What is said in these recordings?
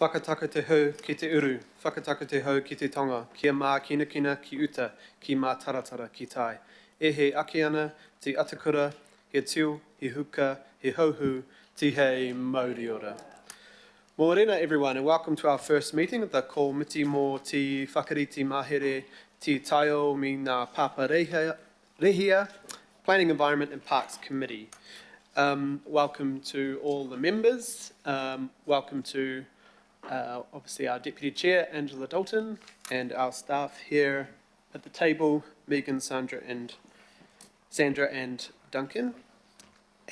Whakataka te hau ki te uru, whakataka te hau ki te tonga, kia mā kina kina ki uta, ki mā taratara ki tai. E he ake ana, te atakura, he tiu, he huka, he hauhu, ti hei mauri ora. Mōrena everyone, and welcome to our first meeting of the Ko Miti mō Te Whakariti Mahere Te Taio mi ngā Papa Rehia, Planning, Environment and Parks Committee. Welcome to all the members. Welcome to obviously our Deputy Chair, Angela Dalton, and our staff here at the table, Megan, Sandra and Duncan.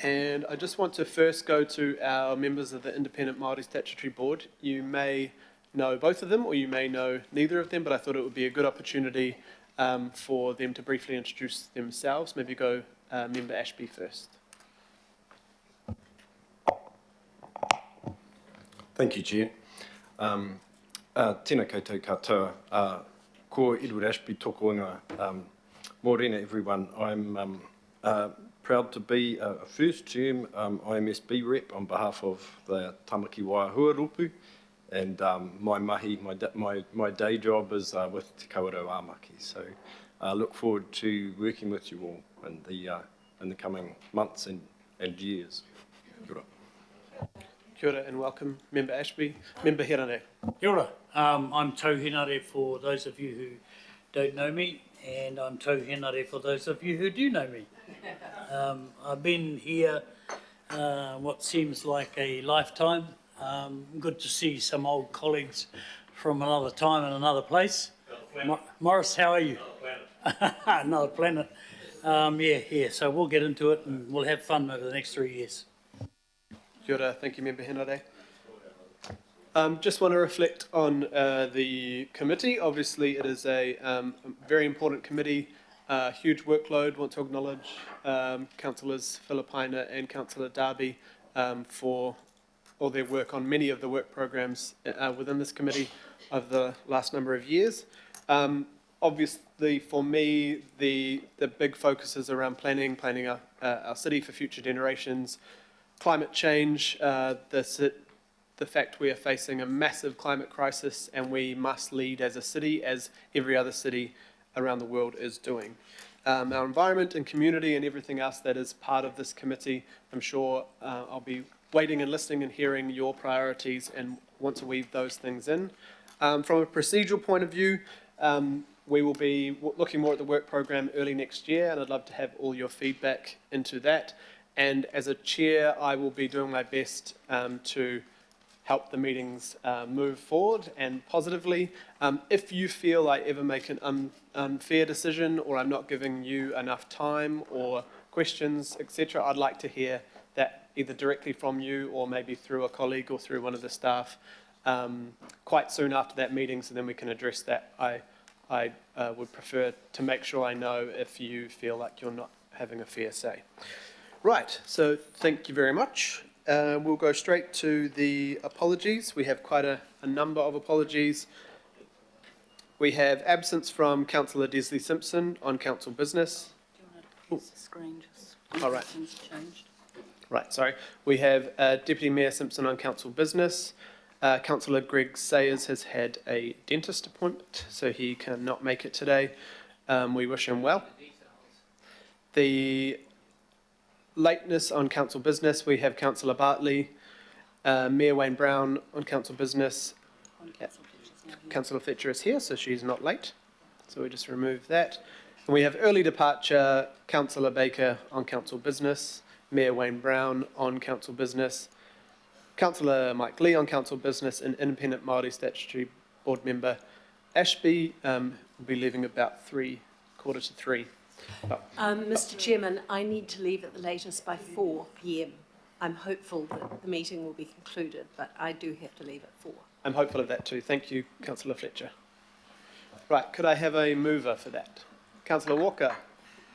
And I just want to first go to our members of the Independent Māori Statutory Board. You may know both of them or you may know neither of them, but I thought it would be a good opportunity for them to briefly introduce themselves. Maybe go Member Ashby first. Thank you, Chair. Tēnā koutou katoa. Ko Edward Ashby toko inga. Mōrena everyone. I'm proud to be a first-term IMSB rep on behalf of the Tamaki Waihuarupu, and my mahi, my day job is with Te Kawerau Āmaki. So I look forward to working with you all in the coming months and years. Kia ora. Kia ora and welcome, Member Ashby. Member Hiranei. Kia ora. I'm Tau Henare for those of you who don't know me, and I'm Tau Henare for those of you who do know me. I've been here what seems like a lifetime. Good to see some old colleagues from another time and another place. Morris, how are you? Another planet. Yeah, so we'll get into it and we'll have fun over the next 3 years. Kia ora, thank you, Member Henare. Just want to reflect on the committee. Obviously, it is a very important committee, huge workload. Want to acknowledge Councillors Philippina and Councillor Darby for all their work on many of the work programs within this committee over the last number of years. Obviously, for me, the big focus is around planning our city for future generations, climate change, the fact we are facing a massive climate crisis and we must lead as a city, as every other city around the world is doing. Our environment and community and everything else that is part of this committee, I'm sure I'll be waiting and listening and hearing your priorities and want to weave those things in. From a procedural point of view, we will be looking more at the work program early next year, and I'd love to have all your feedback into that. And as a chair, I will be doing my best to help the meetings move forward and positively. If you feel I ever make an unfair decision or I'm not giving you enough time or questions, etc., I'd like to hear that either directly from you or maybe through a colleague or through one of the staff quite soon after that meeting, so then we can address that. I would prefer to make sure I know if you feel like you're not having a fair say. Right, so thank you very much. We'll go straight to the apologies. We have quite a number of apologies. We have absence from Councillor Desley Simpson on council business. Do you want to use the screen just? All right. Changed. Right, sorry. We have Deputy Mayor Simpson on council business. Councillor Greg Sayers has had a dentist appointment, so he cannot make it today. We wish him well. The lateness on council business, we have Councillor Bartley, Mayor Wayne Brown on council business. Councillor Fletcher is here, so she's not late. So we just remove that. And we have early departure, Councillor Baker on council business, Mayor Wayne Brown on council business, Councillor Mike Lee on council business, and Independent Māori Statutory Board Member Ashby will be leaving about 3:45. Mr. Chairman, I need to leave at the latest by 4 p.m. I'm hopeful that the meeting will be concluded, but I do have to leave at 4. I'm hopeful of that too. Thank you, Councillor Fletcher. Right, could I have a mover for that? Councillor Walker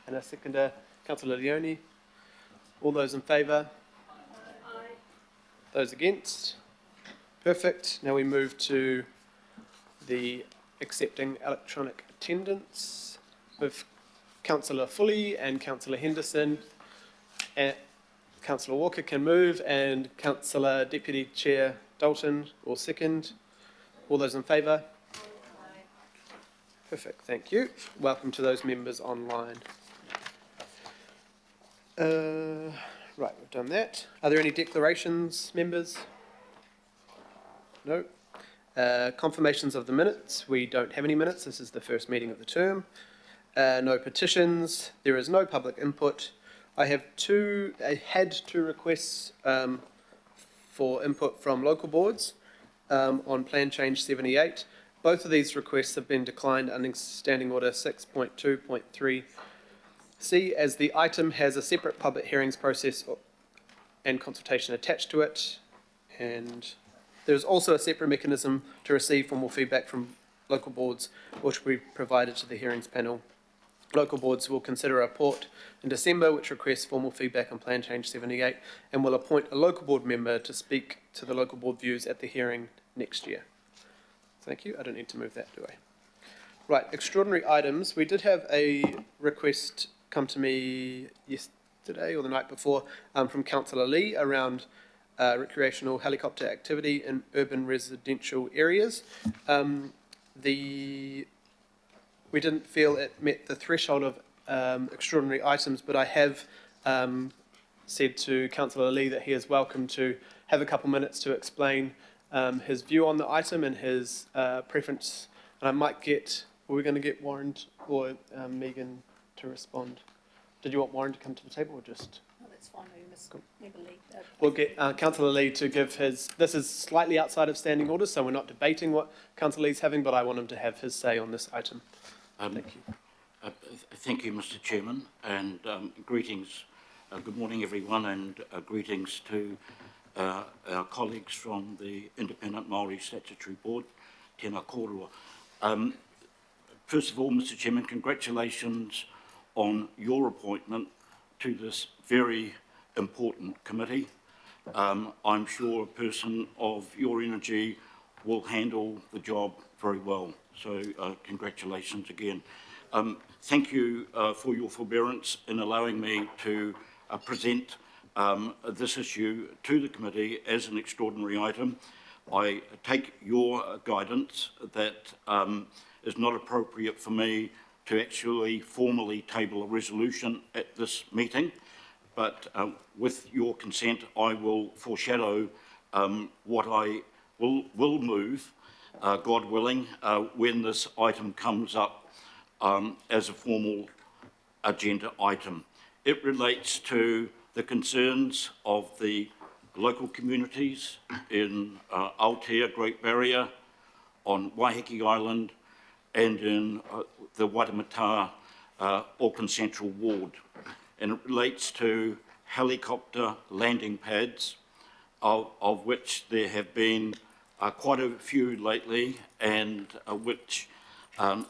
and a seconder, Councillor Leone. All those in favour? Aye. Those against? Perfect. Now we move to the accepting electronic attendance with Councillor Foley and Councillor Henderson. Councillor Walker can move, and Councillor Deputy Chair Dalton, or second? All those in favour? Perfect, thank you. Welcome to those members online. Right, we've done that. Are there any declarations, members? No. Confirmations of the minutes. We don't have any minutes. This is the first meeting of the term. No petitions. There is no public input. I had two requests for input from local boards on Plan Change 78. Both of these requests have been declined under Standing Order 6.2.3C, as the item has a separate public hearings process and consultation attached to it, and there's also a separate mechanism to receive formal feedback from local boards, which we provided to the hearings panel. Local boards will consider a report in December which requests formal feedback on Plan Change 78 and will appoint a local board member to speak to the local board views at the hearing next year. Thank you. I don't need to move that, do I? Right, extraordinary items. We did have a request come to me yesterday or the night before from Councillor Lee around recreational helicopter activity in urban residential areas. We didn't feel it met the threshold of extraordinary items, but I have said to Councillor Lee that he is welcome to have a couple minutes to explain his view on the item and his preference. And I might get, were we going to get Warren or Megan to respond? Did you want Warren to come to the table or just? No, that's fine. We must never leave that. We'll get Councillor Lee to give his, this is slightly outside of standing orders, so we're not debating what Councillor Lee's having, but I want him to have his say on this item. Thank you. Thank you, Mr. Chairman, and greetings. Good morning, everyone, and greetings to our colleagues from the Independent Māori Statutory Board, Tēnā kōrua. First of all, Mr. Chairman, congratulations on your appointment to this very important committee. I'm sure a person of your energy will handle the job very well. So congratulations again. Thank you for your forbearance in allowing me to present this issue to the committee as an extraordinary item. I take your guidance that it's not appropriate for me to actually formally table a resolution at this meeting, but with your consent, I will foreshadow what I will move, God willing, when this item comes up as a formal agenda item. It relates to the concerns of the local communities in Aotea, Great Barrier, on Waiheke Island, and in the Waitemata Auckland Central Ward. And it relates to helicopter landing pads, of which there have been quite a few lately, and which,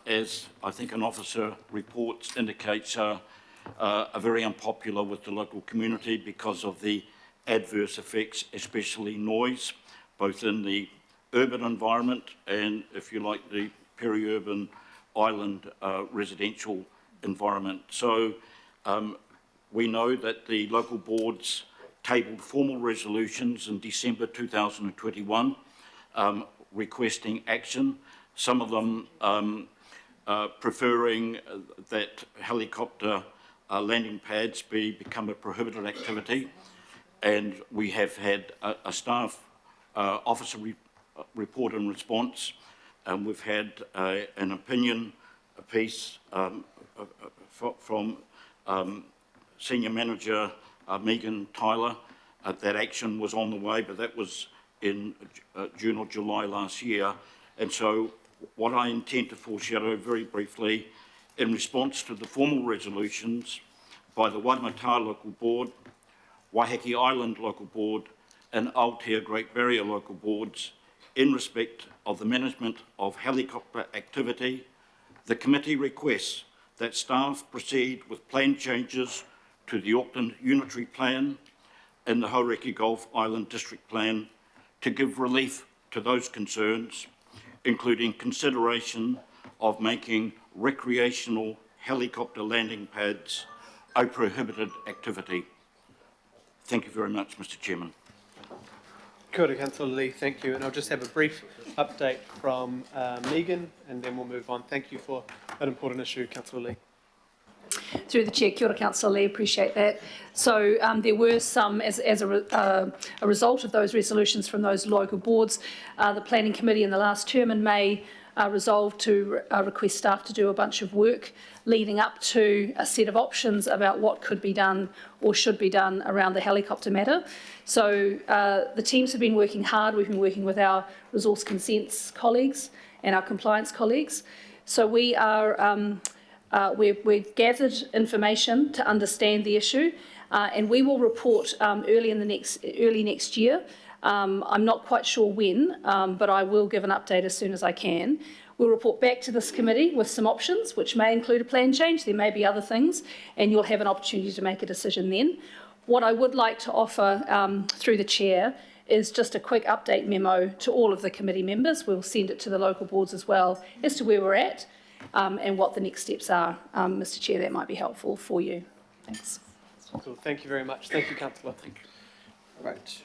as I think an officer reports, indicates are very unpopular with the local community because of the adverse effects, especially noise, both in the urban environment and, if you like, the peri-urban island residential environment. So we know that the local boards tabled formal resolutions in December 2021 requesting action, some of them preferring that helicopter landing pads become a prohibited activity, and we have had a staff officer report and response, and we've had an opinion piece from Senior Manager Megan Tyler. That action was on the way, but that was in June or July last year. And so what I intend to foreshadow very briefly, in response to the formal resolutions by the Waitemata Local Board, Waiheke Island Local Board, and Aotea Great Barrier Local Boards, in respect of the management of helicopter activity, the committee requests that staff proceed with plan changes to the Auckland Unitary Plan and the Haureki Gulf Island District Plan to give relief to those concerns, including consideration of making recreational helicopter landing pads a prohibited activity. Thank you very much, Mr. Chairman. Kia ora, Councillor Lee, thank you. And I'll just have a brief update from Megan, and then we'll move on. Thank you for that important issue, Councillor Lee. Through the Chair, kia ora, Councillor Lee, appreciate that. So there were some, as a result of those resolutions from those local boards, the Planning Committee in the last term in May resolved to request staff to do a bunch of work leading up to a set of options about what could be done or should be done around the helicopter matter. So the teams have been working hard. We've been working with our resource consents colleagues and our compliance colleagues. So we are we've gathered information to understand the issue, and we will report early next year. I'm not quite sure when, but I will give an update as soon as I can. We'll report back to this committee with some options, which may include a plan change. There may be other things, and you'll have an opportunity to make a decision then. What I would like to offer through the chair is just a quick update memo to all of the committee members. We'll send it to the local boards as well as to where we're at and what the next steps are. Mr. Chair, that might be helpful for you. Thanks. Cool. Thank you very much. Thank you, Councillor. Thank you. Right.